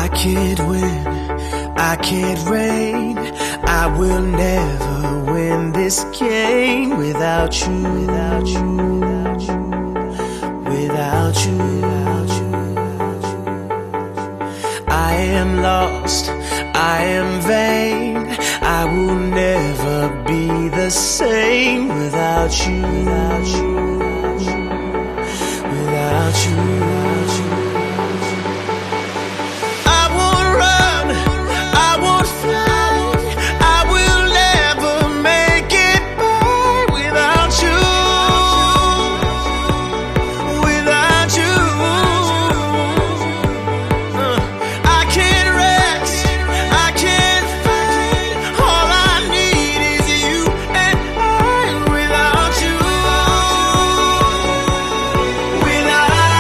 I can't win, I can't reign. I will never win this game without you, without you, without you, without you, without you. I am lost, I am vain. I will never be the same without you, without you, without you, without you. I won't run, I won't fly. I will never make it by without you, without you. I can't rest, I can't fight. All I need is you and I without you, without you.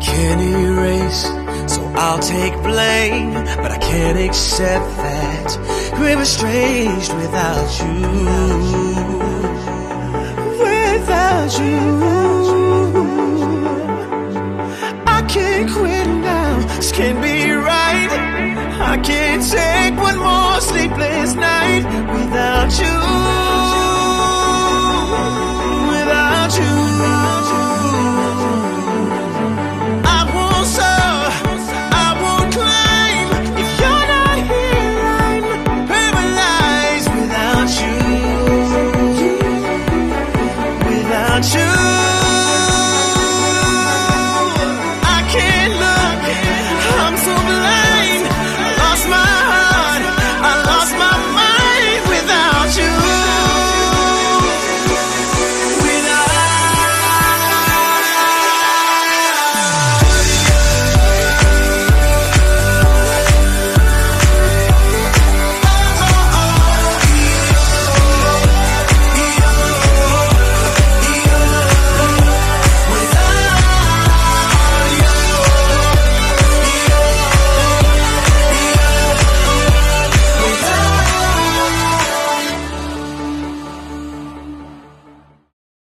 Can't erase, so I'll take blame, but I can't accept that we're estranged without you, without you. I can't quit now, this can't be right.